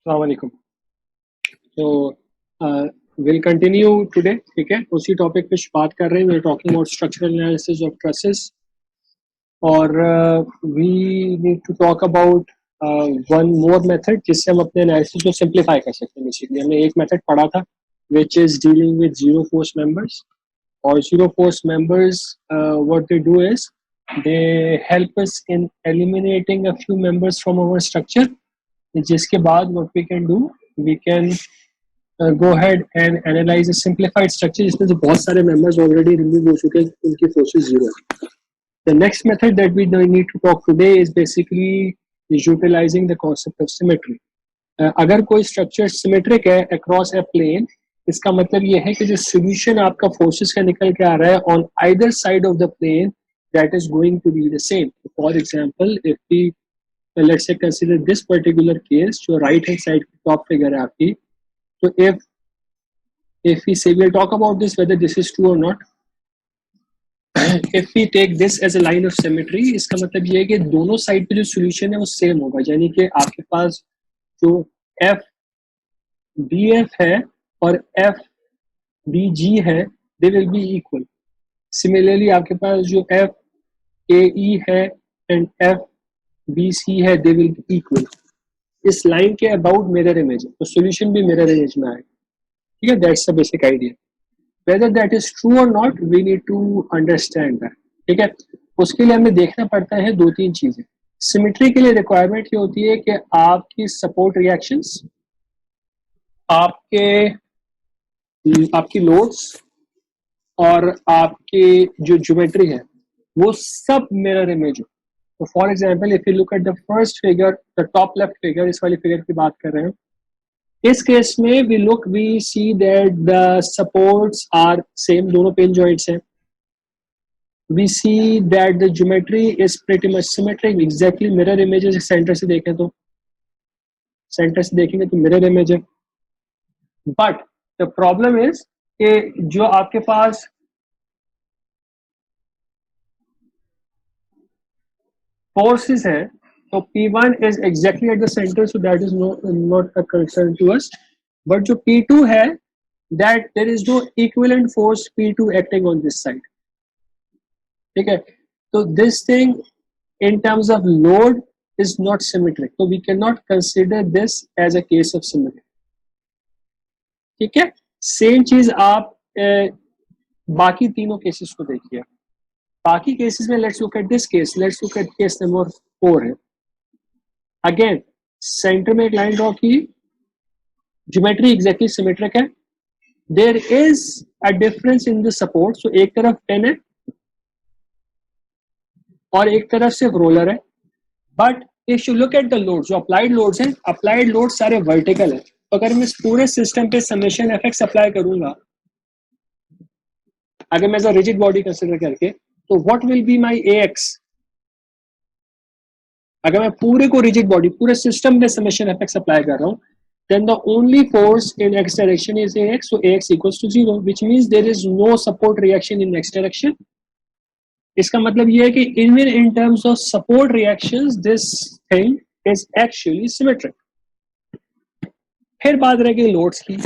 अस्सलाम वालेकुम। तो विल कंटिन्यू टुडे, ठीक है, उसी टॉपिक पे बात कर रहे हैं। We are talking about structural analysis of trusses और we need to talk about one more method जिससे हम अपने एनालिसिस को सिंप्लीफाई कर सकते हैं। बेसिकली हमने एक मेथड पढ़ा था which is dealing with zero force members, और zero force members what they do is they help us in eliminating a few members from our structure, जिसके बाद what we can do, we can go ahead and analyze a simplified structure जिसमें से बहुत सारे members already remove हो चुके हैं, उनकी forces zero है. The next method that we need to talk today is basically utilizing the concept of symmetry. अगर कोई structure symmetric है across a plane, इसका मतलब ये है कि जो solution आपका forces का निकल के आ रहा है on either side of the plane, that is going to be the same. For example, if we let's say consider this particular case, जो right hand side top figure है आपकी, so if we say, we'll talk about this whether this is true or not. If we take this as a line of symmetry, इसका मतलब ये है कि दोनों side पे जो सॉल्यूशन है वो सेम होगा, यानी कि आपके पास जो एफ बी एफ है और एफ बी जी है, they will be equal. Similarly आपके पास जो एफ ए ई है एंड एफ बी सी है, दे विल बी इक्वल. इस लाइन के अबाउट मिरर इमेज है, तो सॉल्यूशन भी मिरर इमेज में आएगा. ठीक है, that's the basic idea. Whether that is true or not, we need to understand that. ठीक है, उसके लिए हमें देखना पड़ता है दो तीन चीजें. सिमेट्री के लिए रिक्वायरमेंट ये होती है कि आपकी सपोर्ट रिएक्शंस, आपकी लोड्स और आपकी जो ज्योमेट्री है वो सब मिरर इमेज हो. तो for example, if you look at the first figure, the top left figure, इस वाली फिगर की बात कर रहे हैं, इस केस में we see that the supports are same, दोनों पेन जॉइंट्स हैं. We see that the geometry is pretty much symmetric, exactly mirror images. Centre से देखें तो सेंटर से देखेंगे तो मिरर इमेज है. बट द प्रॉब्लम इज कि जो आपके पास फोर्सेस है, तो P1 is exactly at the center, so that is not a concern to us. But जो P2 है, that there is no equivalent force P2 acting on this side. ठीक है, तो this thing in terms of load is not symmetric, so we cannot consider this as a case of symmetry. ठीक है, same चीज आप बाकी तीनों cases को देखिए. बाकी केसेस में let's look at this case, let's look at case number 4 है. अगेन सेंटर में एक लाइन ड्रॉ की, ज्योमेट्री एग्जैक्टली सिमेट्रिक है. There is a difference in the support, so एक तरफ पेन है और एक तरफ सिर्फ रोलर है. But if you look at the load, जो अप्लाइड लोड्स हैं, अप्लाइड लोड सारे वर्टिकल है. तो अगर मैं इस पूरे सिस्टम पे समेशन एफएक्स अप्लाई करूंगा, अगर मैं as a rigid body consider करके, तो what will be my AX. अगर मैं पूरे को रिजिड बॉडी, पूरे सिस्टम में समेशन एफएक्स अप्लाई कर रहा हूं, then the only force in x direction is ax, so ax equals to 0, which means there is no support reaction in x direction. इसका मतलब ये है कि even in terms of support reactions, this thing is actually symmetric. फिर बात रह गई loads की.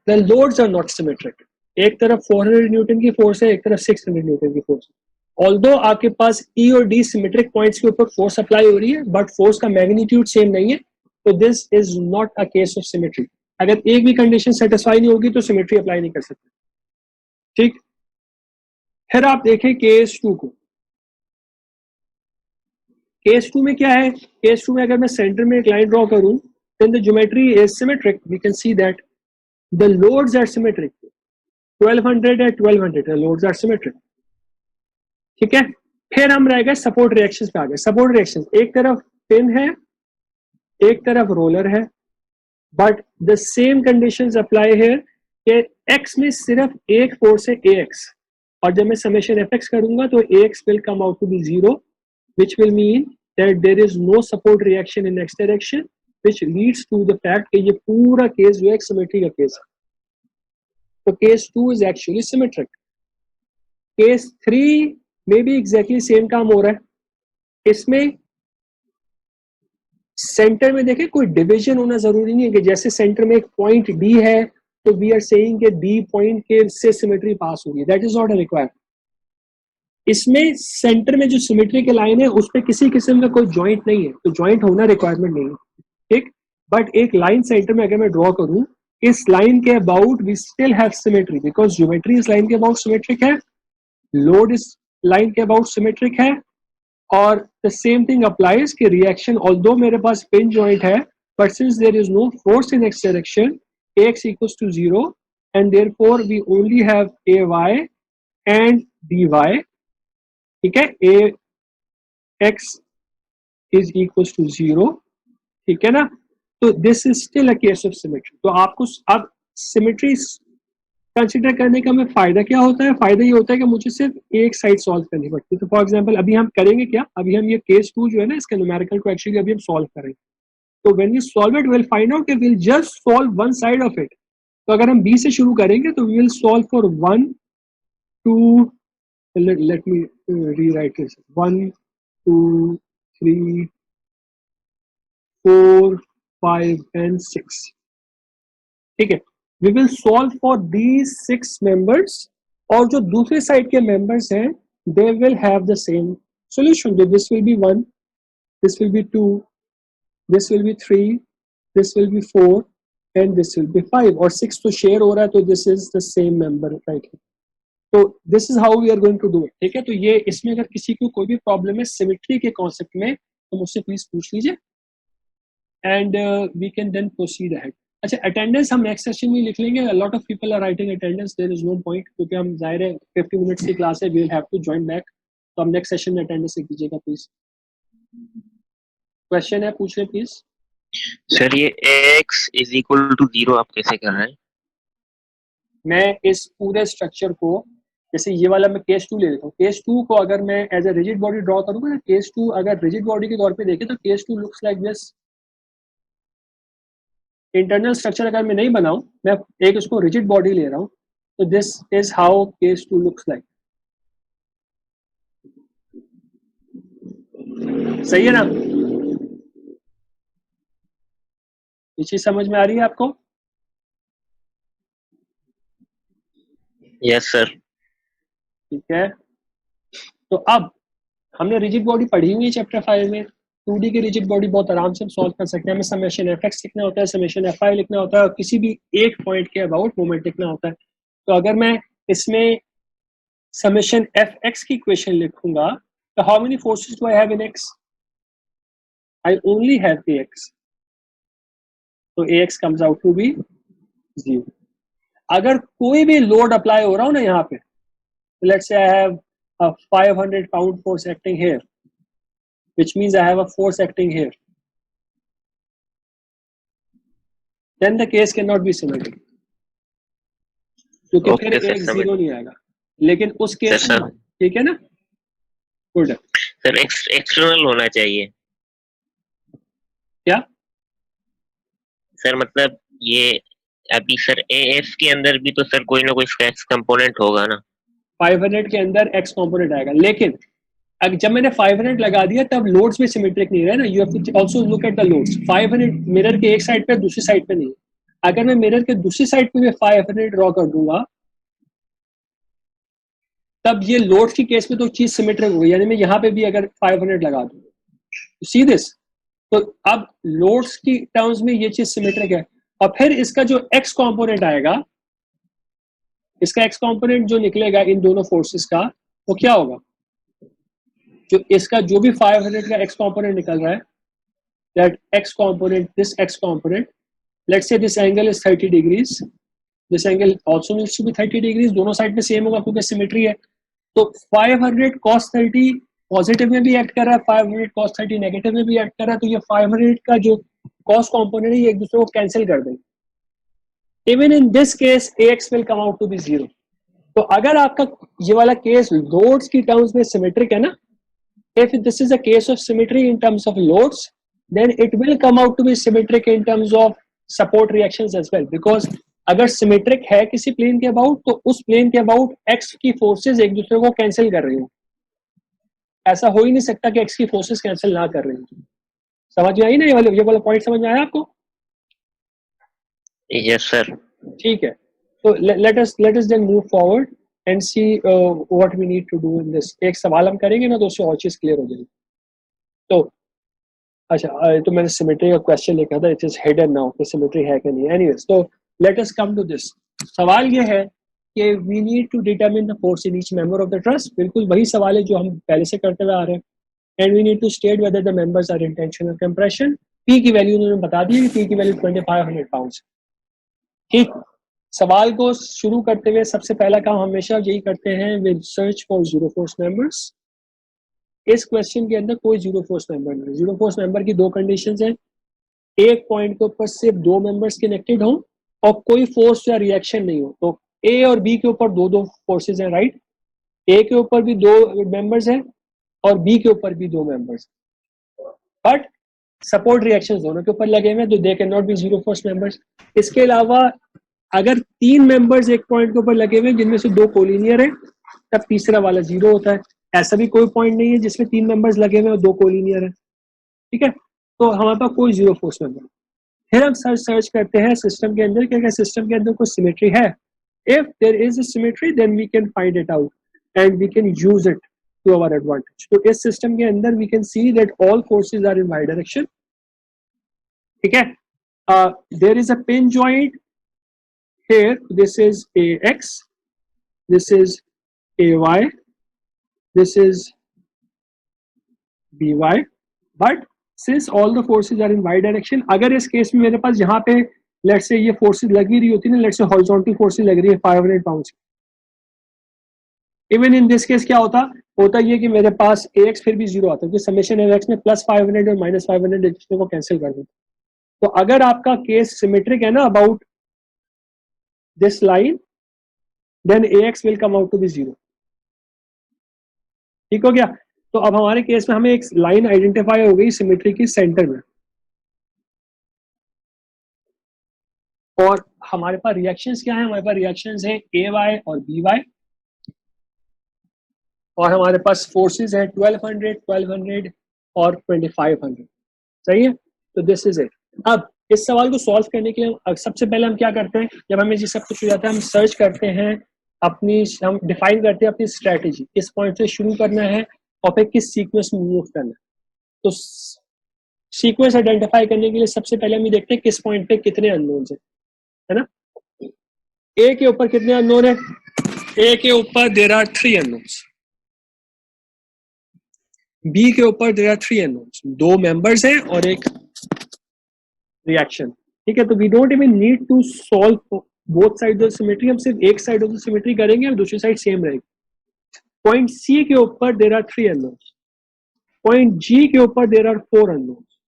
the loads are not symmetric. एक तरफ 400 न्यूटन की फोर्स है, एक तरफ 600 न्यूटन की फोर्स है. ऑल्दो आपके पास ई और डी सिमेट्रिक पॉइंट्स के ऊपर फोर्स अप्लाई हो रही है, बट फोर्स का मैग्नीट्यूड सेम नहीं है, तो this is not a case of symmetry. अगर एक भी कंडीशन सेटिस्फाई नहीं होगी तो सिमेट्री अप्लाई नहीं कर सकते. ठीक, फिर आप देखें केस 2 को. केस 2 में क्या है? केस 2 में अगर मैं सेंटर में एक लाइन ड्रॉ करूं, then the geometry is symmetric. We can see that the loads are symmetric. 1200 at 1200, the loads are symmetric. ठीक है, फिर हम रह गए सपोर्ट रिएक्शंस पे आ गए. सपोर्ट रिएक्शन, एक तरफ पिन है, एक तरफ रोलर है, but the same conditions apply है कि x में सिर्फ एक फोर्स है ax, और जब मैं समेशन fx करूंगा तो ax will come out to be 0, which will mean that there is no support reaction in x direction, which leads to the fact कि ये पूरा केस जो है सिमेट्री का केस है. तो case 2 is actually symmetric. Case 3 में भी एग्जैक्टली सेम काम हो रहा है. इसमें सेंटर में देखें कोई डिवीजन होना जरूरी नहीं है कि जैसे सेंटर में एक पॉइंट डी है तो वी आर सेइंग कि डी पॉइंट के से सिमेट्री पास होगी, दैट इज नॉट रिक्वायर्ड। इसमें सेंटर में जो सिमेट्री के लाइन है उस पर किसी किस्म का कोई जॉइंट नहीं है, तो जॉइंट होना रिक्वायरमेंट नहीं है, ठीक। बट एक लाइन सेंटर में अगर मैं ड्रॉ करूं, इस लाइन के about we still have symmetry because geometry इस लाइन के अबाउट सिमेट्रिक है, लोड इस लाइन के अबाउट सिमेट्रिक है, और द सेम थिंग अप्लाइज कि रिएक्शन ऑल्दो मेरे पास पिन जॉइंट है but since there is no force in X direction ax equals to 0 and therefore we only have ay and dy, ठीक है, ax is equals to 0, ठीक है ना। तो this is still a case of symmetry. तो आपको अब symmetry consider करने का में फायदा क्या होता है, फायदा ये होता है कि मुझे सिर्फ एक साइड सॉल्व करनी पड़ती है। तो फॉर एग्जांपल अभी हम करेंगे क्या, अभी हम ये केस 2 जो है ना इसका न्यूमेरिकल को एक्चुअली अभी हम सॉल्व करेंगे। तो when we solve it will find out कि will just solve one side of it. तो अगर हम बी से शुरू करेंगे तो we will solve for 1 2, let me rewrite this, 1 2 3 4 5 and 6, ठीक है। We will solve for these 6 members और जो दूसरे साइड के मेंबर्स हैं they will have the same solution. This will be 1, this will be 2, this will be 3, this will be 4 and this will be 5 और 6 तो share हो रहा है तो this is the same member right. तो this is how we are going to do it, ठीक है। तो ये इसमें अगर किसी को कोई भी प्रॉब्लम है सिमेट्री के कॉन्सेप्ट में तो मुझसे प्लीज पूछ लीजिए and we can then proceed ahead. अच्छा, अटेंडेंस हम नेक्स्ट सेशन में लिख लेंगे। Lot of people are writing attendance, there is no point क्योंकि हम जाहिर है 50 मिनट्स की क्लास है, we will have to join back. तो हम नेक्स्ट सेशन में अटेंडेंस लिख दीजिएगा प्लीज। क्वेश्चन है, पूछ ले प्लीज। सर ये x इज इक्वल टू 0 आप कैसे कर रहे हैं? मैं इस पूरे स्ट्रक्चर को, जैसे ये वाला मैं केस 2 ले लेता हूँ, केस 2 को अगर मैं as a rigid body draw करूंगा ना, केस 2 अगर रिजिड बॉडी के तौर पे देखें तो case 2 looks like this. Internal structure अगर मैं नहीं बनाऊं, मैं एक उसको रिजिड बॉडी ले रहा हूं, तो this is how case 2 looks like. सही है ना, ये चीज समझ में आ रही है आपको? Yes sir. ठीक है, तो अब हमने रिजिड बॉडी पढ़ी हुई है चैप्टर 5 में। 2D की रिजिड बॉडी बहुत आराम से हम सॉल्व कर सकते हैं। हमें समेशन fx लिखना होता है, समेशन fy लिखना होता है और किसी भी एक पॉइंट के अबाउट मोमेंट लिखना होता है। तो अगर मैं इसमें समेशन fx की इक्वेशन लिखूंगा तो how many forces do I have in x? I only have ax, तो ax comes out to be 0। अगर कोई भी लोड अप्लाई हो रहा हो ना यहाँ पे, let's say I have a 500 pound force acting here, which means I have a force acting here, then the case cannot be symmetric, क्योंकि ओके फिर सर, एक समझ। 0 नहीं आएगा। लेकिन उस केस में, ठीक है ना, गुड। सर एक्सटर्नल होना चाहिए क्या सर? मतलब ये अभी सर एएफ के अंदर भी तो सर कोई ना कोई स्ट्रेस कंपोनेंट होगा ना? 500 के अंदर x कंपोनेंट आएगा, लेकिन अब जब मैंने 500 लगा दिया तब लोड्स में सिमेट्रिक नहीं रहे ना। You have to also look at the loads. 500 mirror के एक साइड पे, दूसरी साइड पे नहीं। अगर मैं मिरर के दूसरी साइड पे भी 500 ड्रॉ कर दूंगा तब ये लोड की केस में तो चीज सिमेट्रिक होगी, यानी मैं यहाँ पे भी अगर 500 लगा दूं, सी दिस, तो अब लोड्स की टर्म्स में ये चीज सिमेट्रिक है। और फिर इसका जो x कंपोनेंट आएगा, इसका x कंपोनेंट जो निकलेगा इन दोनों फोर्सेस का, वो क्या होगा? जो इसका जो भी 500 का x कंपोनेंट निकल रहा है, that x component, this x component, let's say this angle is 30 degrees, this angle also needs to be 30 degrees, दोनों साइड पे सेम होगा क्योंकि सिमेट्री है। तो 500 cos 30 पॉजिटिव में भी एक्ट कर रहा है, 500 cos 30 नेगेटिव में भी एक्ट कर रहा है, तो ये 500 का जो cos कंपोनेंट है ये एक दूसरे को कैंसिल कर देंगे। Even in this case ax will come out to be 0। तो अगर आपका ये वाला केस लोड्स की टर्म्स में सिमेट्रिक है ना, if this is a case of symmetry in terms of loads, then it will come out to be symmetric in terms of support reactions as well, because अगर symmetric है किसी plane के about तो उस plane के about x की forces एक दूसरे को कैंसिल कर रही हो। ऐसा हो ही नहीं सकता कि x की फोर्सेस कैंसिल ना कर रही हो। समझ में आई ना? ये वाला पॉइंट समझ में आया आपको? Yes sir. ठीक है, तो let us then move forward and see what we need to do in this. एक सवाल हम करेंगे ना तो उससे और चीज क्लियर हो जाएगी। तो अच्छा, तो मैंने सिमेट्री का क्वेश्चन लिखा था, इट इज हिडन नाउ कि सिमेट्री है कि नहीं। एनीवेज, तो let us come to this. सवाल ये है कि we need to determine the force in each member of the truss. बिल्कुल वही सवाल है जो हम पहले से करते हुए आ रहे हैं। And we need to state whether the members are in tension और कंप्रेशन। पी की वैल्यू उन्होंने बता दी है, पी की वैल्यू 2500 पाउंड। ठीक, सवाल को शुरू करते हुए सबसे पहला काम हमेशा यही करते हैं, with search for zero force members. इस क्वेश्चन के अंदर कोई जीरो फोर्स मेंबर नहीं। जीरो फोर्स मेंबर की दो कंडीशंस हैं, एक पॉइंट के ऊपर सिर्फ दो मेंबर्स कनेक्टेड हो और कोई फोर्स या रिएक्शन नहीं हो। तो ए और बी के ऊपर दो दो फोर्सेज हैं, राइट? ए के ऊपर भी दो मेंबर्स हैं और बी के ऊपर भी दो मेंबर्स, बट सपोर्ट रिएक्शंस दोनों के ऊपर लगे हुए हैं, तो they can not be zero force members. इसके अलावा अगर तीन मेंबर्स एक पॉइंट के ऊपर लगे हुए हैं जिनमें से दो कोलिनियर है, तब तीसरा वाला जीरो होता है। ऐसा भी कोई पॉइंट नहीं है जिसमें तीन मेंबर्स लगे हुए हैं और दो कोलिनियर है। ठीक है, तो हमारे पास कोई जीरो फोर्स मेंबर। फिर हम सर्च करते हैं सिस्टम के अंदर, क्या क्या सिस्टम के अंदर कोई सिमेट्री है। If there is a symmetry then we can find it out and we can use it to our advantage. तो इस सिस्टम के अंदर we can see that all forces are in Y direction. ठीक है, there is a pin joint here, this is ax, this is ay, this is by, but since all the forces are in y direction, अगर इस case में मेरे पास यहाँ पे let's say ये forces लग भी रही होती है ना, let's say horizontal forces लग रही है 500 pounds, even in this case क्या होता ये कि मेरे पास ax फिर भी जीरो आता है, समेशन ax में प्लस 500 और माइनस 500 एक दूसरे को कैंसिल कर देते। तो अगर आपका केस सिमेट्रिक है ना about this line, then ax will come out to be zero। ठीक हो गया? तो अब हमारे केस में हमें एक लाइन आइडेंटिफाई हो गई सिमेट्री की सेंटर में, और हमारे पास रिएक्शंस क्या है? हमारे पास रिएक्शंस हैं ए वाई और बी वाई, और हमारे पास फोर्सेस हैं 1200, 1200 और 2500। सही है, तो दिस इज इट। अब इस सवाल को सॉल्व करने के लिए सबसे पहले हम क्या करते हैं, जब हमें ये सब कुछ हो जाता है हम सर्च करते हैं हम डिफाइन करते हैं अपनी स्ट्रेटेजी, किस पॉइंट से शुरू करना है और फिर किस सीक्वेंस में मूव करना है। तो सीक्वेंस आइडेंटिफाई करने के लिए सबसे पहले हम ये देखते हैं किस पॉइंट पे कितने अननोन्स है ना। ए के ऊपर कितने अननोन है? ए के ऊपर देयर आर 3 अननोन्स, बी के ऊपर देयर आर 3 अननोन्स, दो मेंबर्स हैं और एक रिएक्शन। ठीक है, तो we don't even need to solve both side of symmetry, हम सिर्फ एक साइड ऑफ द सिमेट्री करेंगे और दूसरी साइड सेम रहेगी। पॉइंट सी के ऊपर there are 3 unknowns, point G के ऊपर there are 4 unknowns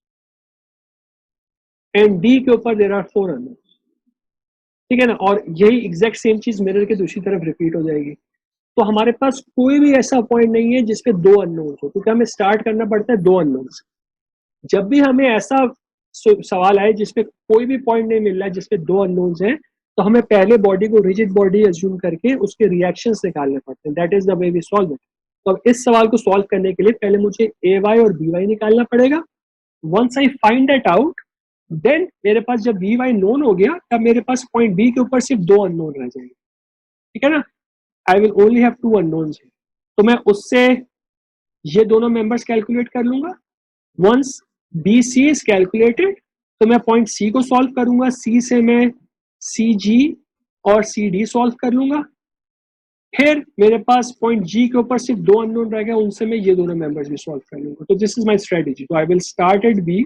and D के ऊपर देयर आर 4 अननोन्स। ठीक है ना, और यही एग्जैक्ट सेम चीज मिरर के दूसरी तरफ रिपीट हो जाएगी। तो हमारे पास कोई भी ऐसा पॉइंट नहीं है जिसपे दो अननोन्स हो, क्योंकि हमें स्टार्ट करना पड़ता है दो अननोन्स। जब भी हमें ऐसा सवाल आए जिसपे कोई भी पॉइंट नहीं मिल रहा है, जिसपे दो अननोन्स हैं, तो हमें पहले बॉडी को रिजिड बॉडी अज्यूम करके उसके रिएक्शंस निकालने पड़ते हैं। That is the way we solve it. तो अब इस सवाल को सॉल्व करने के लिए पहले मुझे ए वाई और बी वाई निकालना पड़ेगा। Once I find that out, then मेरे पास जब बी वाई नोन हो गया तब मेरे पास पॉइंट बी के ऊपर सिर्फ दो अननोन रह जाएंगे। ठीक है ना, I will only have two unknowns. तो मैं उससे ये दोनों मेंबर्स कैलकुलेट कर लूंगा। Once B C is calculated तो मैं पॉइंट सी को सॉल्व करूंगा, सी से मैं सी जी और सी डी सॉल्व कर लूंगा। फिर मेरे पास पॉइंट जी के ऊपर सिर्फ दो अननोन रह गए, उनसे मैं ये दोनों मेंबर्स भी सॉल्व कर लूंगा। तो दिस इज माय स्ट्रेटजी। तो I will start at B.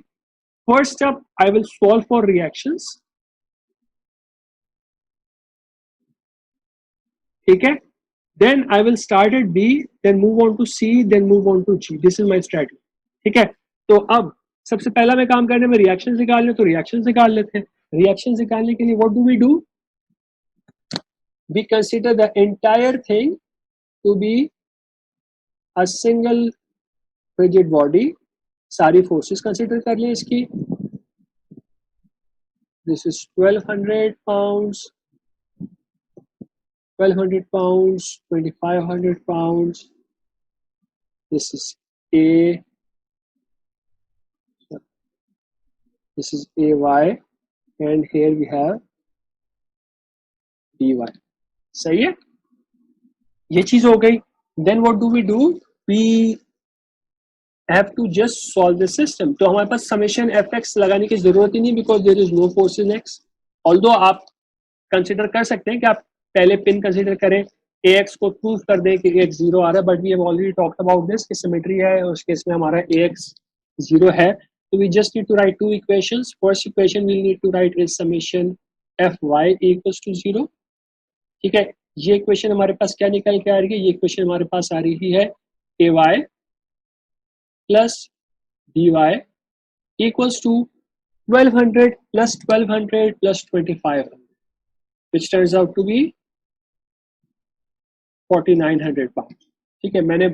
First up I will solve for reactions. ठीक है, then I will start at B, then move on to C, then move on to G. This is my strategy. ठीक है, तो अब सबसे पहला मैं काम करने में रिएक्शन निकालने, तो रिएक्शन निकाल लेते हैं। रिएक्शन निकालने के लिए what do? We consider the entire thing to be a single rigid body. सारी फोर्सेस कंसिडर कर लें इसकी। This is 1200 pounds, 1200 pounds, 2500 pounds. This is A, this is ay and here we have dy. सही है, ये चीज हो गई. Then what do? We have to just solve the system. तो हमारे पास समेशन fx लगाने की जरूरत ही नहीं because there is no force in x. Although आप कंसिडर कर सकते हैं कि आप पहले पिन कंसिडर करें, ax को प्रूव कर दें कि ax 0 आ रहा है, but we have already talked about this कि सिमेट्री है, उस केस में हमारा ax 0 है. तो we just need to write two equations. First equation we need to write is summation fy equals to 0. ठीक है, ये इक्वेशन हमारे पास क्या निकल के आ रही है? ये इक्वेशन हमारे पास आ रही है ay plus dy equals to 1200 plus 1200 plus 2500, which turns out to be 4900 pounds. ठीक है, मैंने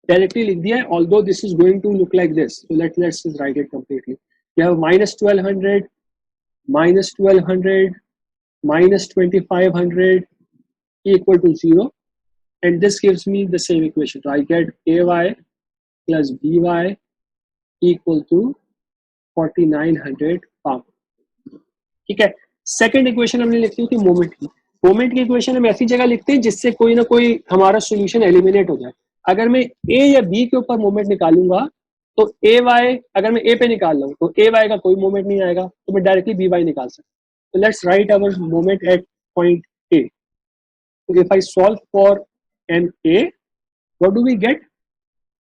डायरेक्टली लिख दिया है, although this is going to look like this. So let's just write it completely. You have minus 1200, minus 1200, minus 2500 equal to 0, and this gives me the same equation. So I get ay plus by equal to 4900 pound. ठीक है, second equation हमने लिखी थी moment की. Moment की equation हम ऐसी जगह लिखते हैं जिससे कोई ना कोई हमारा सॉल्यूशन एलिमिनेट हो जाए. अगर मैं ए या बी के ऊपर मोमेंट निकालूंगा तो ए वाई, अगर मैं ए पे निकाल रहा हूं तो ए वाई का कोई मोमेंट नहीं आएगा, तो मैं डायरेक्टली बी वाई निकाल सकता हूं. तो let's write our moment at point A. तो if I solve for N A, what do we get?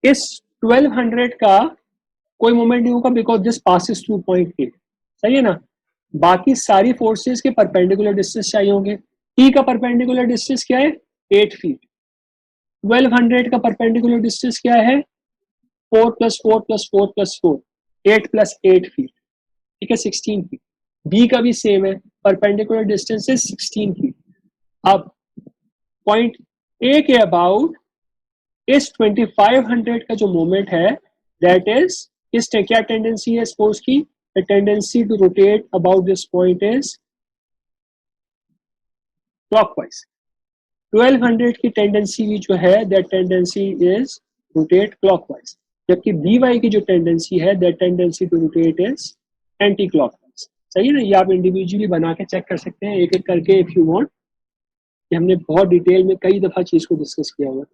इस 1200 का कोई मोमेंट नहीं होगा because this passes through point A. सही है ना. बाकी सारी फोर्सेस के परपेंडिकुलर डिस्टेंस चाहिए होंगे. टी का परपेंडिकुलर डिस्टेंस क्या है? 8 फीट. 1200 का परपेंडिकुलर डिस्टेंस क्या है? 4 plus 4 plus 4 plus 4, 8 plus 8 feet. ठीक है, 16 फीट. बी का भी सेम है, परपेंडिकुलर डिस्टेंस है 16 फीट. अब पॉइंट ए के अबाउट इस 2500 का जो मोमेंट है, दैट इज, इस क्या टेंडेंसी है फोर्स की? The tendency to rotate about this point is clockwise. 1200 की टेंडेंसी जो है, that tendency is rotate clockwise, जबकि बी वाई की जो टेंडेंसी है, that tendency to rotate is anti clockwise. सही है ना. ये आप इंडिविजुअली बना के चेक कर सकते हैं एक एक करके इफ यू वांट. ये हमने बहुत डिटेल में कई दफा चीज को डिस्कस किया हुआ.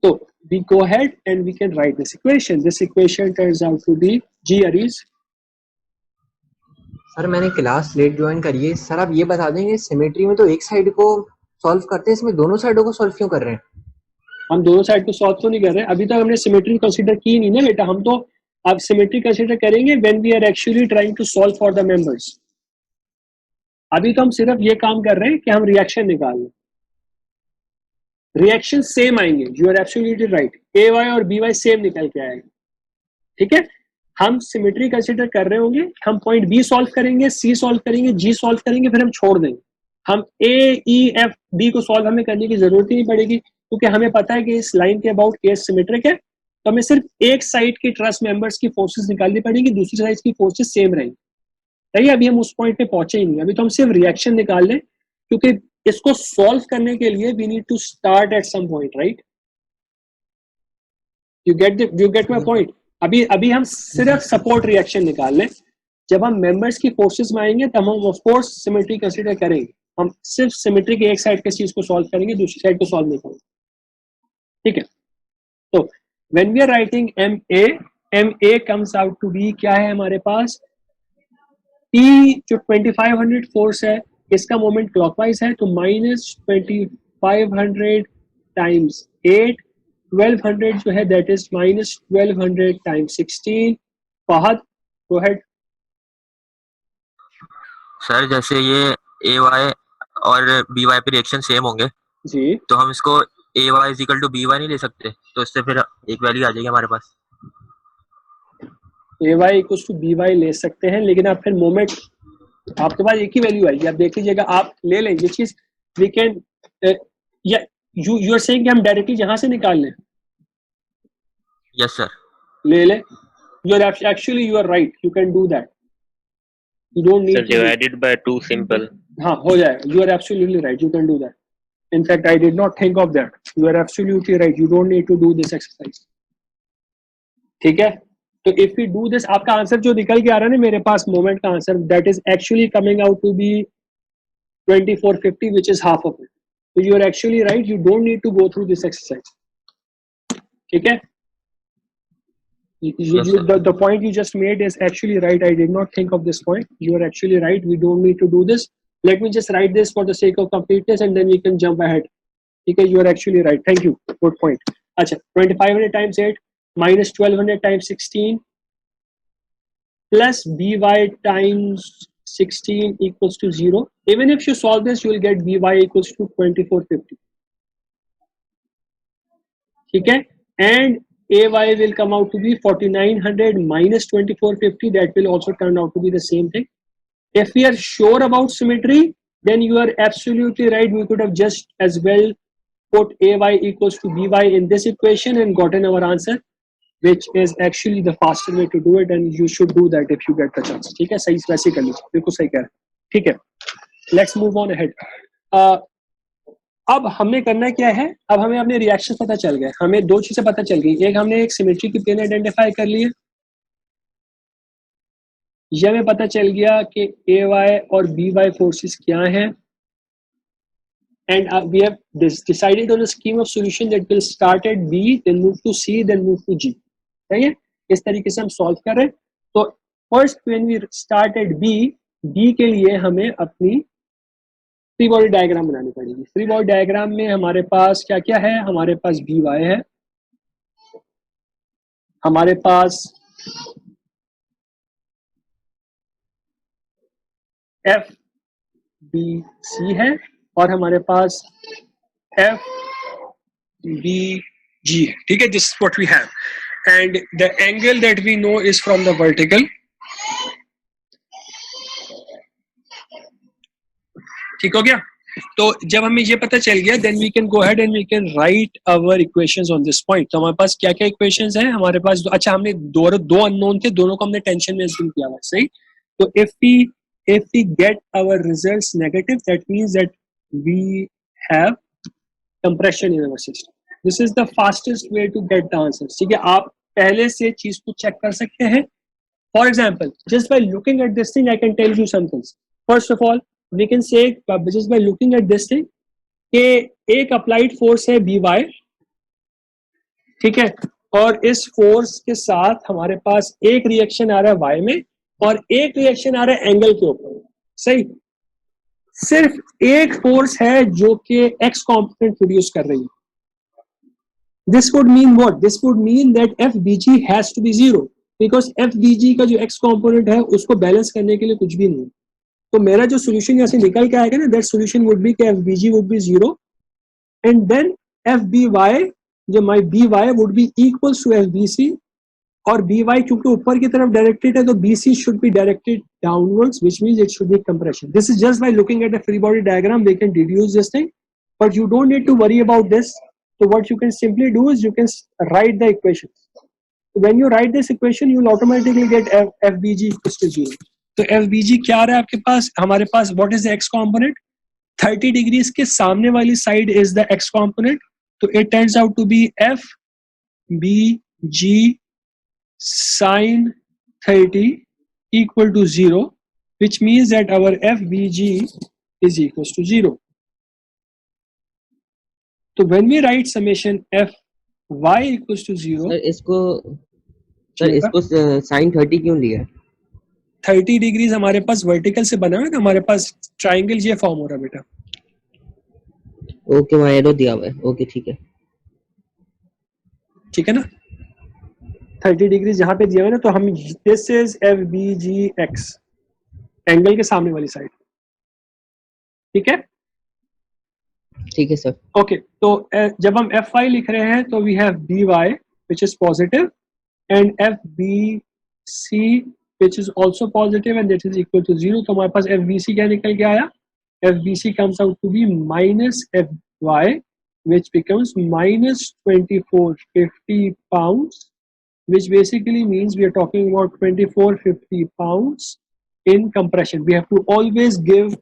So we go ahead and we can write this equation. This equation turns out to be G Aries. Sir मैंने क्लास लेट ज्वाइन करी है. सर आप ये बता देंगे सिमेट्री में तो एक साइड को सॉल्व करते हैं, इसमें दोनों साइडों को सॉल्व क्यों कर रहे हैं? हम दोनों साइड को सॉल्व तो नहीं कर रहे हैं. अभी तक हमने सिमेट्री कंसीडर की नहीं ना बेटा. हम तो अब सिमेट्री कंसीडर करेंगे when we are actually trying to solve for the members. अभी तो हम सिर्फ ये काम कर रहे हैं कि हम रिएक्शन निकाल लें. रिएक्शन सेम आएंगे. You are absolutely right. A Y और बी वाई सेम निकल के आएगा. ठीक है, हम सिमेट्री कंसीडर कर रहे होंगे. हम पॉइंट बी सॉल्व करेंगे, सी सॉल्व करेंगे, जी सॉल्व करेंगे, फिर हम छोड़ देंगे. हम ए ई एफ बी को सॉल्व हमें करने की जरूरत ही नहीं पड़ेगी, क्योंकि हमें पता है कि इस लाइन के अबाउट केस सिमेट्रिक है. तो हमें सिर्फ एक साइड की ट्रस मेंबर्स की फोर्सेस निकालनी पड़ेगी, दूसरी साइड की फोर्सेस सेम रहेंगी. सही, अभी हम उस पॉइंट पे पहुंचे ही नहीं. अभी तो हम सिर्फ रिएक्शन निकाल लें, क्योंकि इसको सॉल्व करने के लिए we need to start at some point, right? You get my point. अभी हम सिर्फ सपोर्ट रिएक्शन निकाल लें. जब हम मेंबर्स की फोर्सेस में आएंगे तब हम ऑफ कोर्स सिमेट्री कंसीडर करेंगे. हम सिर्फ सिमेट्री के एक साइड के चीज को सॉल्व करेंगे, दूसरी साइड को सॉल्व नहीं करेंगे. ठीक है, तो when we are writing M A comes out to be क्या है हमारे पास? टी जो 2500 फोर्स है, इसका मोमेंट क्लॉकवाइज है, तो माइनस 2500 टाइम्स 8, 1200 जो है that is minus 1200 times 16. Fahad, go ahead. Sir जैसे ये ए वाई और बी वाई पे रिएक्शन सेम होंगे जी, तो हम इसको A Y is equal to B Y नहीं ले सकते? तो इससे फिर एक वैल्यू आ जाएगी हमारे पास. A Y equals to B Y ले सकते हैं, लेकिन आप फिर मोमेंट, आपके पास एक ही वैल्यू आएगी. आप देख लीजिएगा, आप ले लें ये चीज. वी कैन, या यू आर सेइंग कि हम डायरेक्टली जहां से निकाल लें? Yes sir. ले ले. You are actually you are right, you can do that. You don't need to divided by 2 simple. हाँ, हो जाएगा. You are absolutely right, you can do that. In fact, I did not think of that. You are absolutely right. You don't need to do this exercise. ठीक है, तो if we do this, आपका answer जो निकल के आ रहा है ना मेरे पास मोमेंट का answer, that is actually coming out to be 2450, which is half of it. So you are actually right, you don't need to go through this exercise. ठीक है? Yes, sir. The point you just made is actually right. I did not think of this point. You are actually right. We don't need to do this. Let me just write this for the sake of completeness, and then we can jump ahead. Okay, you are actually right. Thank you. Good point. अच्छा, 2500 times 8 minus 1200 times 16 plus by times 16 equals to 0. Even if you solve this, you will get by equals to 2450. ठीक है? And AY will come out to be 4900 minus 2450. That will also turn out to be the same thing. If we are sure about symmetry, then you are absolutely right. We could have just as well put AY equals to BY in this equation and gotten our answer, which is actually the faster way to do it, and you should do that if you get the chance. ठीक है? सही वैसे कर लीजिए, बिल्कुल सही कह रहे हैं. ठीक है? Let's move on ahead. अब हमें करना क्या है? अब हमें अपने रिएक्शन पता चल गए. हमें दो चीजें पता चल गई. एक, हमने एक सिमेट्री की प्लेन आइडेंटिफाई कर ली है. यह हमें पता चल गया कि AY और BY फोर्सेस क्या हैं. And we have decided on a scheme of solution that will start at B, then move to C, then move to G. सही है? इस तरीके से हम सॉल्व कर रहे हैं. तो first when we start at B के लिए हमें अपनी फ्री बॉडी डायग्राम बनानी पड़ेगी. फ्री बॉडी डायग्राम में हमारे पास क्या क्या है? हमारे पास BY है, हमारे पास FBC है, और हमारे पास FBG है. ठीक है? This is what we have, and the angle that we know is from the vertical. ठीक हो गया? तो जब हमें ये पता चल गया, then we can go ahead and we can write our equations on this point. तो हमारे पास क्या क्या इक्वेशंस हैं? हमारे पास अच्छा, हमने दो अननोन थे, दोनों को हमने टेंशन में एज्यूम किया हुआ है. सही? तो if we get our results negative, that means that we have compression in our system. This is the fastest way to get the answers. ठीक है? आप पहले से चीज को चेक कर सकते हैं. For example, just by looking at this thing, I can tell you some things. First of all, we can say just by looking at this thing कि एक अप्लाइड फोर्स है BY. ठीक है? और इस फोर्स के साथ हमारे पास एक रिएक्शन आ रहा है Y में, और एक रिएक्शन आ रहा है एंगल के ऊपर. सही? सिर्फ एक फोर्स है जो कि एक्स कॉम्पोनेंट प्रोड्यूस कर रही है. This would mean what? This would mean that FBG has to be 0, because FBG का जो एक्स कॉम्पोनेंट है उसको बैलेंस करने के लिए कुछ भी नहीं. तो मेरा जो सोल्यूशन यहाँ से निकल के आएगा ना, दैट सोल्यूशन वुड बी कि FBG would be 0, and then FBY, जो my BY would be equals to FBC, और BY क्योंकि ऊपर की तरफ डायरेक्टेड है तो BC should be directed downwards, which means it should be compression. This is just by looking at a free body diagram we can deduce this thing, but you don't need to worry about this. So what you can simply do is you can write the equations. So when you write this equation, you will automatically get FBG equals to 0. तो FBG क्या आ रहा है आपके पास? हमारे पास what is the x component? 30 degrees के सामने वाली side is the x component. तो it turns out to be FBG sin 30 equal to 0, which means that our FBG is equals to 0. So when we write summation Fy equals to 0, sir इसको sin 30 क्यों लिया? 30 degrees हमारे पास vertical से बना है ना, हमारे पास ट्राइंगल ये फॉर्म हो रहा है बेटा. ओके, वहाँ एरो दिया हुआ है. ओके, ठीक है. ठीक है ना? 30 डिग्री जहां पे दिया हुआ है ना, तो हम दिस इज FBGX, एंगल के सामने वाली साइड. ठीक है? ठीक है सर. ओके, तो जब हम Fy लिख रहे हैं तो we have BY which is positive and FBC which is also positive and that is equal to 0. तो हमारे पास FBC क्या निकल के आया? FBC comes out to be minus Fy, which becomes minus 2450 pounds, which basically means we are talking about 2450 pounds in compression. We have to always give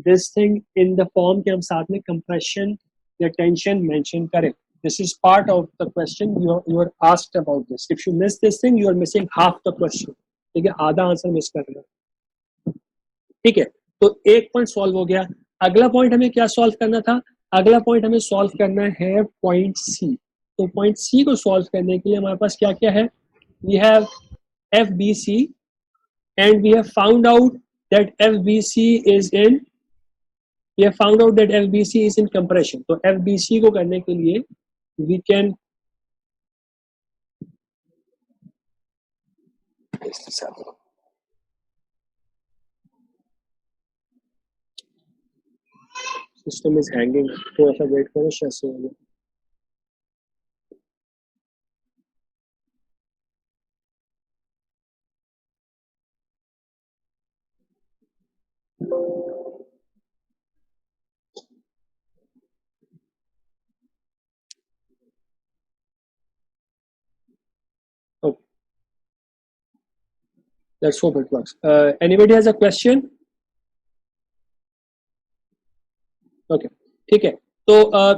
this thing in the form कि हम साथ में compression या tension mention करें. This is part of the question you are asked about this. If you miss this thing, you are missing half the question. ठीक है, आधा answer miss कर रहे हो. ठीक है, तो एक पॉइंट सॉल्व हो गया. अगला पॉइंट हमें क्या सॉल्व करना था? अगला पॉइंट हमें सॉल्व करना है पॉइंट सी. तो पॉइंट सी को सॉल्व करने के लिए हमारे पास क्या क्या है? We have F B C and we have found out that F B C is in we have found out that FBC is in compression. तो FBC को करने के लिए we can system is hanging. थोड़ा सा wait करो, शायद से हो गया. Okay. Let's hope it works. Anybody has a question? Okay. ठीक है. तो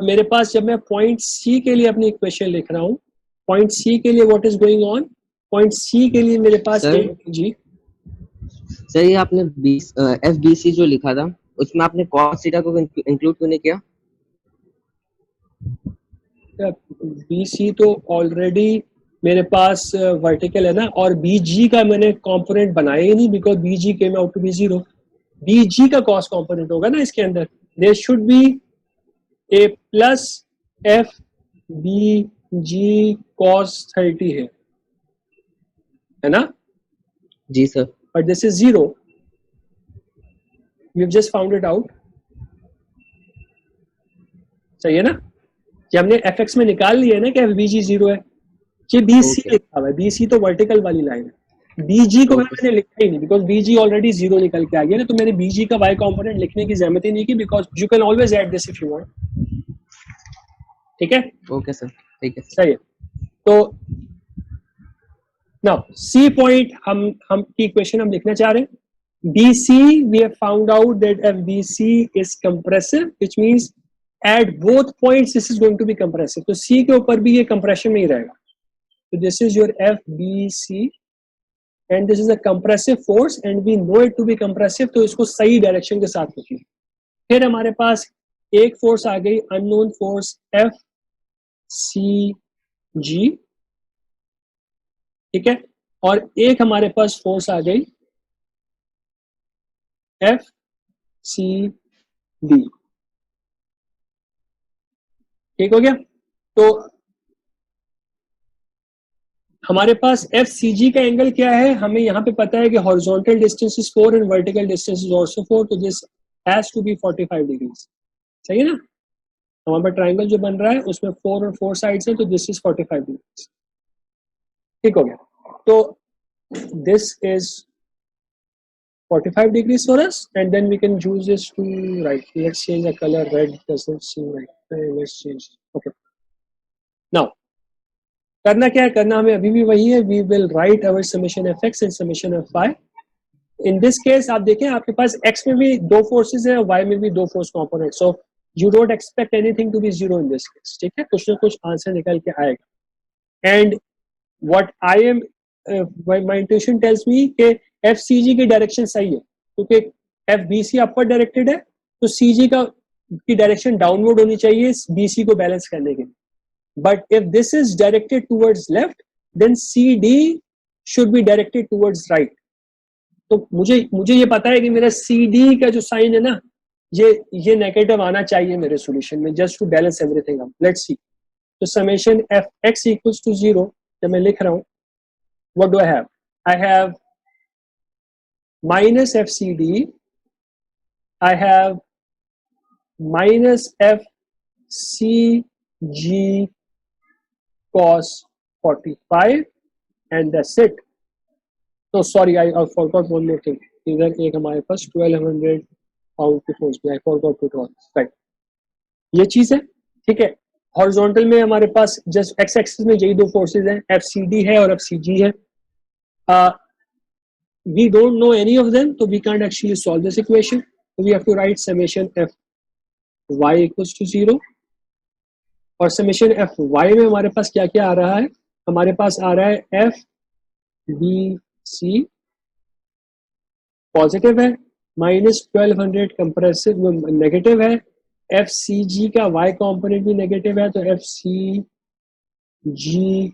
मेरे पास जब मैं पॉइंट सी के लिए अपनी इक्वेशन लिख रहा हूँ, पॉइंट सी के लिए what is going on? Point C के लिए मेरे पास जी सर, ये आपने FBC जो लिखा था उसमें आपने cos थीटा को इंक्लूड क्यों नहीं किया? BC तो ऑलरेडी मेरे पास वर्टिकल है ना, और BG का मैंने कंपोनेंट बनाया ही नहीं because BG came out to be 0. BG का कॉस कंपोनेंट होगा ना इसके अंदर. There should be a plus FBG cos 30 है ना? जी sir. But this is 0. We've just found it out. सही है ना? कि हमने fx में निकाल लिया है ना कि FBG 0 है. ये BC लिखा हुआ है. BC तो वर्टिकल वाली लाइन है. BG को मैंने लिखा ही नहीं बिकॉज BG ऑलरेडी 0 निकल के आ गया ना, तो मैंने BG का y कंपोनेंट लिखने की जरूरत ही नहीं की because you can always add this if you want. ठीक है? ओके सर, ठीक है. सही है. तो नाउ सी पॉइंट हम की इक्वेशन हम लिखना चाह रहे हैं. BC we have found out that FBC is compressive, which means at both points this is going to be compressive. तो C के ऊपर भी ये compression में ही रहेगा. So this is your FBC and this is a compressive force and we know it to be compressive. तो इसको सही डायरेक्शन के साथ लिखिए. फिर हमारे पास एक फोर्स आ गई अननोन फोर्स FCG. ठीक है, और एक हमारे पास फोर्स आ गई FCD. ठीक हो गया. तो हमारे पास FCG का एंगल क्या है? हमें यहाँ पे पता है कि horizontal distance is 4 and vertical distance is also 4. तो this has to be 45 degrees. सही है ना? हमारे पास ट्रायंगल जो बन रहा है उसमें 4 और 4 साइड्स हैं, तो दिस इज 45 डिग्रीज. ठीक हो गया. तो this is 45 degrees for us and then we can use this to write. Let's change the color. Red doesn't seem right. Let's change. Okay. Now करना क्या है? करना हमें अभी भी वही है. We will write our summation fx and summation fy. In this case आप देखें आपके पास x में भी दो फोर्सेस है, y में भी दो force component. So you don't expect anything to be 0 in this case. ठीक है, कुछ ना कुछ आंसर निकल के आएगा. And what I am my intuition tells me कि FCG की डायरेक्शन सही है क्योंकि FBC अपवर्ड डायरेक्टेड है, तो CG की डायरेक्शन डाउनवर्ड होनी चाहिए BC को बैलेंस करने के लिए. But if this is directed towards left then CD should be directed towards right. तो मुझे ये पता है कि मेरा CD का जो साइन है ना, ये नेगेटिव आना चाहिए मेरे सॉल्यूशन में just to balance everything up. Let's see. तो समेशन fx इक्वल्स टू 0 जब मैं लिख रहा हूँ, what do I have? I have minus FCD, I have minus FCG cos 45 and that's it. No, sorry, I forgot one more thing. इधर एक हमारे पास 1200 pound की फोर्स भी, I forgot to draw this. Right. ये चीज है. ठीक है. हॉरिजॉन्टल में हमारे पास जस्ट एक्स एक्सिस में यही दो फोर्सेस हैं, FCD है और FCG है. We don't know any of them, so we can't actually solve this equation. So we have to write summation Fy equals to 0 और समेशन एफ वाई में हमारे पास क्या क्या आ रहा है, हमारे पास आ रहा है एफ बी सी पॉजिटिव है, -1200 कंप्रेसिव नेगेटिव है, एफ सी जी का वाई कॉम्पोनेंट भी नेगेटिव है, तो F C G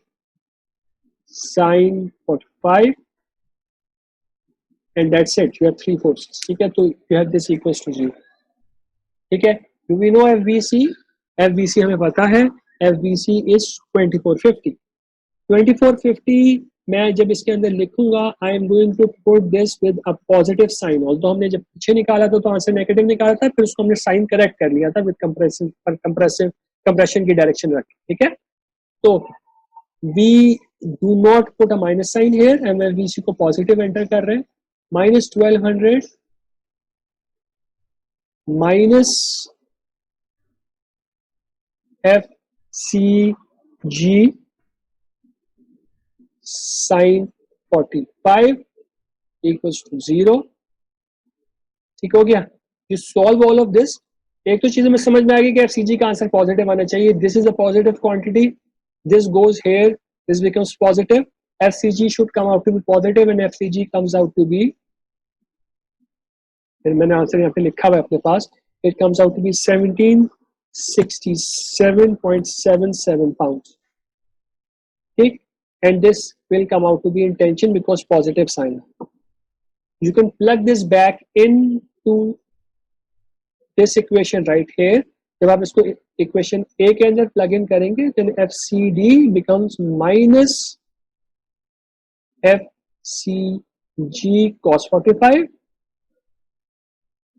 sine 45 and that's it, you have 3 forces, ठीक है, तो you have this equals to 0, ठीक है। Do we know F B C हमें पता है, एफ बी सी इज 2450 मैं जब इसके अंदर लिखूंगा I am going to put this with a positive sign, although हमने जब पीछे निकाला था तो आंसर नेगेटिव निकाला था, फिर उसको हमने साइन करेक्ट कर लिया था विद कंप्रेशन की डायरेक्शन रख, ठीक है। तो we do not put a minus sign here, M F B C को पॉजिटिव एंटर कर रहे हैं, -1200 minus F C G sine 45 equals to 0, ठीक हो गया। You solve all of this, एक तो चीजें में समझ में आ गई कि एफ सी जी का आंसर पॉजिटिव आना चाहिए, this is a positive quantity, this goes here, this becomes positive, FCG should come out to be positive and FCG comes out to be, फिर मैंने आंसर यहाँ पे लिखा हुआ है अपने पास, it comes out to be 1767.77 pounds, ठीक, and this will come out to be in tension because positive sign. You can plug this back into this equation right here, जब आप इसको इक्वेशन ए के अंदर प्लग इन करेंगे then FCD becomes minus FCG cos 45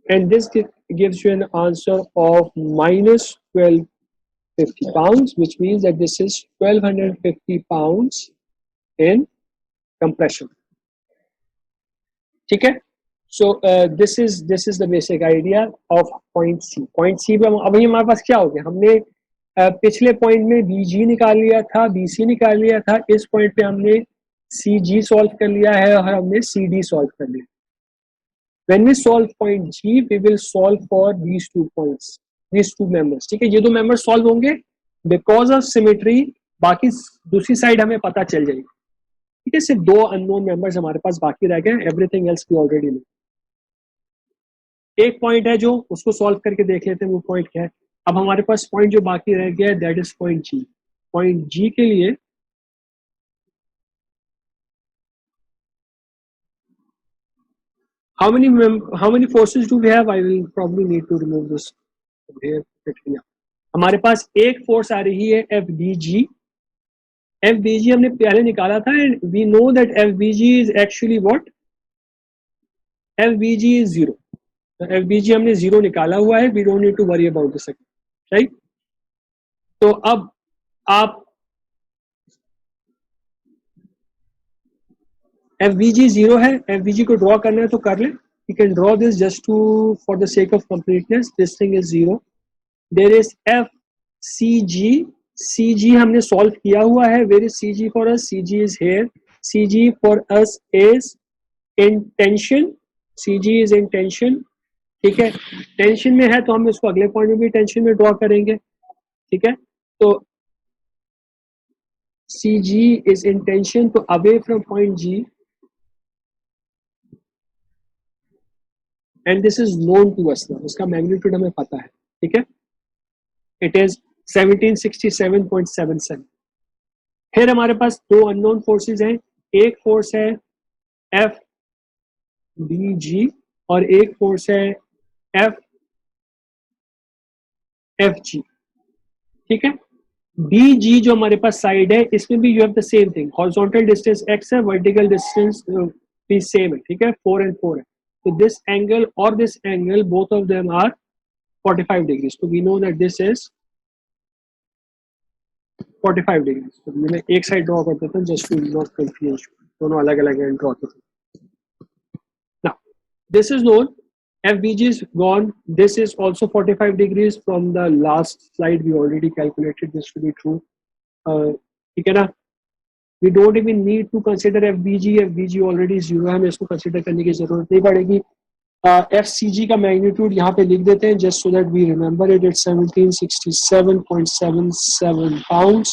and this gives you an answer of -1250 pounds, which means that this is 1250 pounds in compression, ठीक है। So this is the basic idea of point C. Point C पे अभी हमारे पास क्या हो गया, हमने पिछले पॉइंट में BG निकाल लिया था, BC निकाल लिया था, इस पॉइंट पे हमने CG सॉल्व कर लिया है और हमने CD सॉल्व कर लिया। When we solve point G, we will solve for these 2 points, these 2 members, ठीक है। ये 2 members सॉल्व होंगे because of symmetry, बाकी दूसरी साइड हमें पता चल जाएगी, ठीक है। सिर्फ 2 अननोन मेंबर्स हमारे पास बाकी रह गए, everything else we already know. एक पॉइंट है जो उसको सॉल्व करके देख लेते हैं, वो पॉइंट क्या है। अब हमारे पास पॉइंट जो बाकी रह गया है that is point G. Point G के लिए how many forces do we have? I will probably need to remove this here. हमारे पास एक फोर्स आ रही है FBG। FBG हमने पहले निकाला था and we know that FBG is actually what, FBG is 0। FBG हमने 0 निकाला हुआ है, we don't need to worry about this, right. तो अब आप FBG 0 है, FBG को ड्रॉ करना है तो कर ले, you can draw this just to for the sake of completeness, this thing is 0। there is FCG, CG हमने सॉल्व किया हुआ है, where is CG for us? CG is here, CG for us is in tension, CG is in tension, ठीक है। Tension में है तो हम इसको अगले पॉइंट में भी टेंशन में ड्रॉ करेंगे, ठीक है। तो CG is in tension, तो away from point G, and this is known to us now, उसका मैग्नीट्यूड हमें पता है, ठीक है। It is 1767.77। फिर हमारे पास 2 अननोन फोर्सेस हैं, एक फोर्स है FBG और एक फोर्स है FG, ठीक है। BG जो हमारे पास साइड है इसमें भी you have the same thing, horizontal distance x है, वर्टिकल डिस्टेंस भी सेम है, ठीक है, 4 and 4 है। So this angle or this angle, both of them are 45 degrees. So we know that this is 45 degrees. So मैं एक side draw कर देता हूँ just to not confuse, दोनों अलग अलग एंड ड्रॉ करते हैं। Now this is known, FBG is gone. This is also 45 degrees from the last slide. We already calculated this to be true. ठीक है ना, we don't even need to consider FBG, FBG already 0 है, हमें इसको consider करने की जरूरत नहीं पड़ेगी। FCG का मैग्नीट्यूड यहाँ पे लिख देते हैं just so that we remember it, it's 1767.77 pounds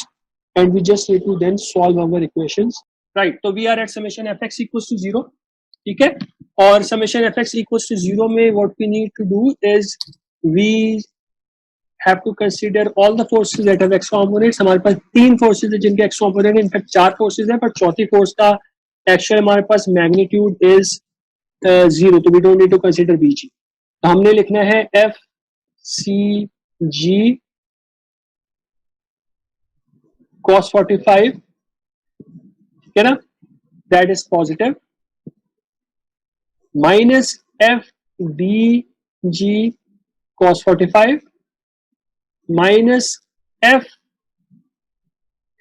and we just need to then solve our equations, right? तो we are at summation fx equals to 0, ठीक है, और summation fx equals to 0 में what we need to do is we have to consider all the forces that have x components. हमारे पास 3 forces है जिनके x component है, in fact 4 forces है, पर चौथी force का एक्चुअल हमारे पास मैग्नीट्यूड इज 0, तो we don't need to consider BG. तो हमने लिखना है FCG cos 45, ठीक है ना, that is positive, minus FDG cos 45 minus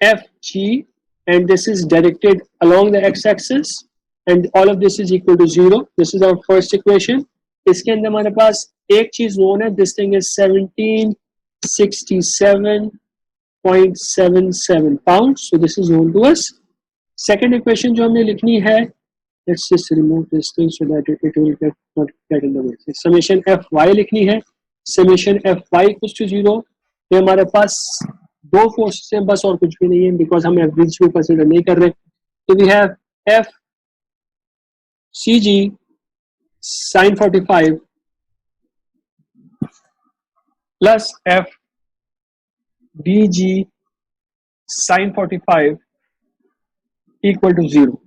FG, and this is directed along the x-axis, and all of this is equal to 0. This is our first equation. इसके अंदर हमारे पास एक चीज known है, this thing is 1767.77 pounds. So this is known to us. Second equation जो हमने लिखनी है, let's just remove this thing so that it will not get in the way. Summation Fy लिखनी है, summation Fy equals to 0. ये हमारे पास दो forces हैं बस, और कुछ भी नहीं है, बिकॉज हम एवरेज को कंसीडर नहीं कर रहे. तो we have FCG sin 45 plus FDG sin 45 equal to 0.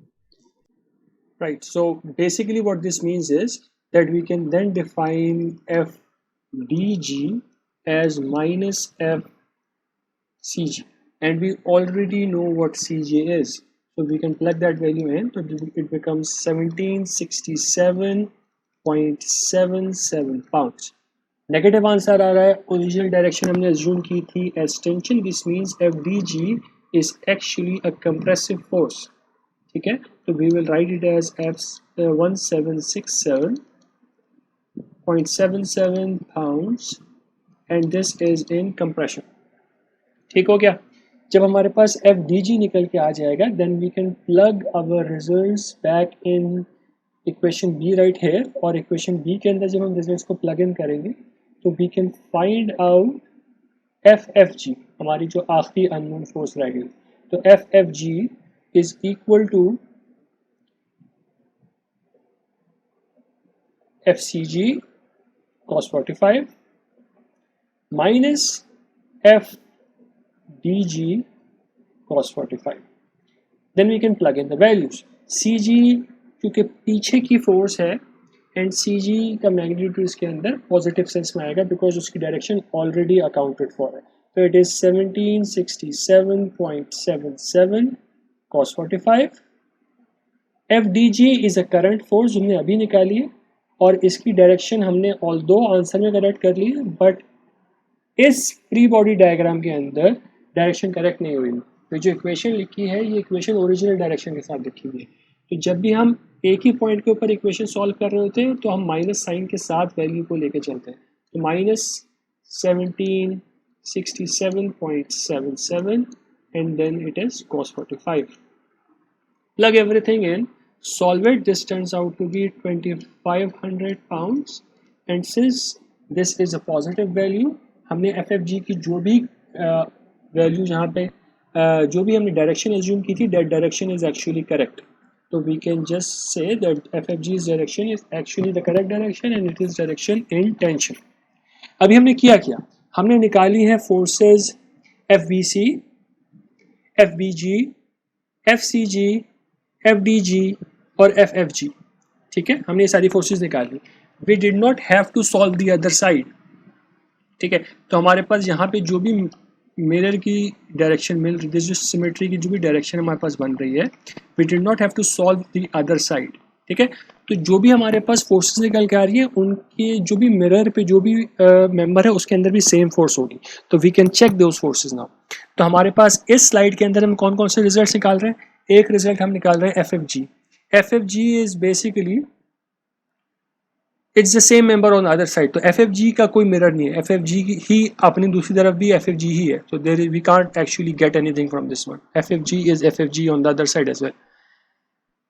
Right, so basically what this means is that we can then define FDG as minus FCG, and we already know what CG is, so we can plug that value in. So it becomes 1767.77 pounds. Negative answer आ रहा है, original direction हमने assume की थी as tension, this means FDG is actually a compressive force, ठीक है, तो we will write it as 1767.77 pounds and this is in compression. ठीक हो गया. जब हमारे पास FDG निकल के आ जाएगा, then we can plug our results back in equation B right here, और equation B के अंदर जब हम results को plug in करेंगे तो we can find out FFG, हमारी जो आखिरी unknown force रह गई. तो FFG is equal to FCG cos 45 minus FDG cos 45. Then we can plug in the values. CG क्योंकि पीछे की फोर्स है एंड CG का मैग्नीट्यूड इसके अंदर पॉजिटिव सेंस में आएगा बिकॉज उसकी डायरेक्शन ऑलरेडी अकाउंटेड फॉर है. तो it is 1767.77 cos 45. FDG is a current force हमने अभी निकाली है, और इसकी डायरेक्शन हमने ऑल्दो आंसर में करेक्ट कर ली है, बट इस प्री बॉडी डायग्राम के अंदर डायरेक्शन करेक्ट नहीं हुई. तो जो इक्वेशन लिखी है ये इक्वेशन ओरिजिनल डायरेक्शन के साथ लिखी हुई है. तो जब भी हम एक ही पॉइंट के ऊपर इक्वेशन सॉल्व कर रहे होते हैं तो हम माइनस साइन के साथ वैल्यू को लेके चलते हैं. तो minus 1767.77 and then it is cos 45. Plug everything in, solve it. This turns out to be 2500 pounds, and since this is a positive value, हमने FFG की जो भी वैल्यू यहाँ पे जो भी हमने डायरेक्शन एज्यूम की थी, that direction is actually correct. So we can just say that FFG's direction is actually the correct direction and it is direction in tension. अभी हमने क्या किया, हमने निकाली है forces FBC, FBG, FCG, FDG और FFG. ठीक है, हमने ये सारी फोर्सेस निकाली. We did not have to solve the other side. ठीक है, तो हमारे पास यहाँ पे जो भी मिरर की डायरेक्शन मिल रही है, जो सिमेट्री की जो भी डायरेक्शन हमारे पास बन रही है, we did not have to solve the other side. ठीक है, तो जो भी हमारे पास फोर्सेस निकल के आ रही है उनके जो भी मिरर पे जो भी मेंबर है उसके अंदर भी सेम फोर्स होगी. तो we can check those forces now. तो हमारे पास इस स्लाइड के अंदर हम कौन कौन से रिजल्ट निकाल रहे हैं. एक रिजल्ट हम निकाल रहे हैं FFG. FFG is basically it's the same member on other side. तो FFG का कोई मिरर नहीं है, FFG ही अपनी दूसरी तरफ भी FFG ही है. तो there we can't actually get anything from this one. FFG is FFG on the other side as well.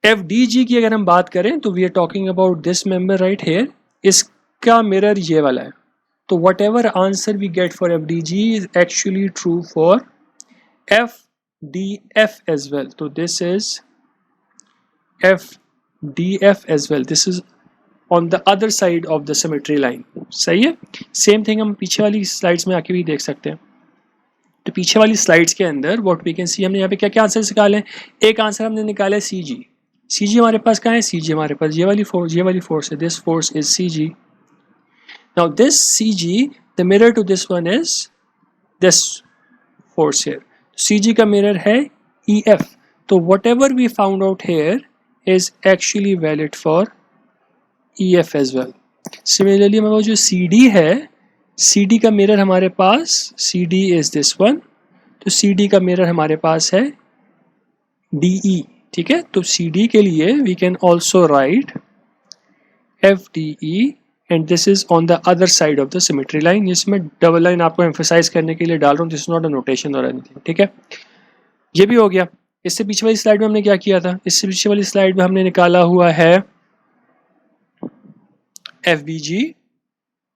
FDG की अगर हम बात करें तो we are talking about this member right here, इसका मिरर ये वाला है। तो whatever answer we get for FDG is actually true for FDF as well. तो this is FDF as well, this is on the other side of the symmetry line. सही है। Same thing हम पीछे वाली slides में आके भी देख सकते हैं। तो पीछे वाली स्लाइड्स के अंदर व्हाट वी कैन सी, हमने यहाँ पे क्या क्या आंसर निकाले। एक आंसर हमने निकाला है CG हमारे पास कहाँ है, CG हमारे पास ये वाली फोर्स है, this force is CG। Now this CG, the mirror to this one is this force here. CG का मिरर है EF। तो whatever we found out here is actually valid for EF as well. Similarly हमारे जो CD है, CD का mirror हमारे पास, CD is this one, तो CD का मिरर हमारे पास है DE। ठीक है, तो CD के लिए we can also write FDE and this is on the other side of the symmetry line. इसमें डबल लाइन आपको एम्फेसाइज करने के लिए डाल रहा हूँ, this is not a notation और एनीथिंग। ठीक है, ये भी हो गया। इससे पीछे वाली स्लाइड में हमने क्या किया था, इससे पीछे वाली स्लाइड में हमने निकाला हुआ है FBG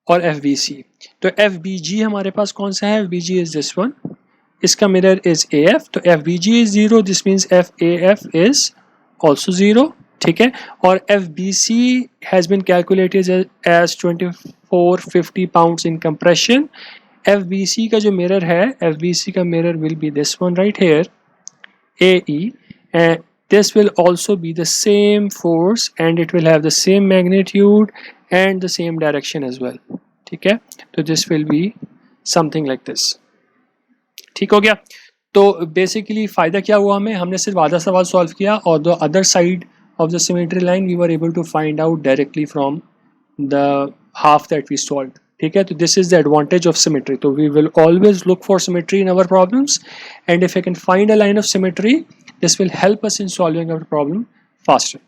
और FBC। तो FBG हमारे पास कौन सा है, FBG इज दिस वन, इसका मिरर इज AF। तो FBG is 0, this means FAF is also 0। ठीक है, और FBC has been calculated as 2450 pounds in compression. FBC का जो मिरर है, FBC का mirror will be this one right here, AE, and this will also be the same force and it will have the same magnitude and the same direction as well। ठीक है, तो this will be something like this। ठीक हो गया। तो basically फ़ायदा क्या हुआ हमें, हमने सिर्फ आधा सवाल सॉल्व किया और the other side of the symmetry line we were able to find out directly from the half that we solve. ठीक है, तो this is the advantage of symmetry. तो we will always look for symmetry in our problems and if I can find a line of symmetry this will help us in solving our problems faster.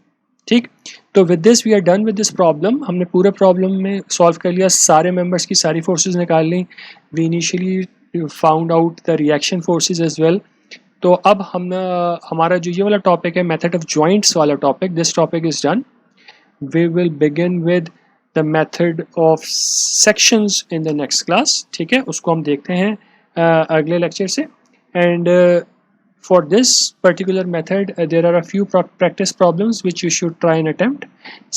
ठीक, तो with this we are done with this problem. हमने पूरे problem में solve कर लिया, सारे members की सारी फोर्सेस निकाल ली। We initially found out the reaction forces as well. तो अब हम हमारा जो ये वाला टॉपिक है मेथड ऑफ जॉइंट्स वाला topic, this topic is done. We will begin with the method of sections in the next class. ठीक है, उसको हम देखते हैं अगले लेक्चर से। And for this particular method there are a few practice problems which you should try and attempt.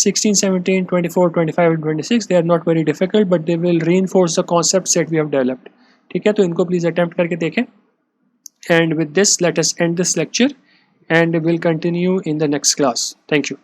16, 17, 24, 25 and 26 they are not very difficult but they will reinforce the concepts that we have developed. ठीक है, तो इनको please attempt करके देखें। And with this let us end this lecture and we'll continue in the next class. Thank you.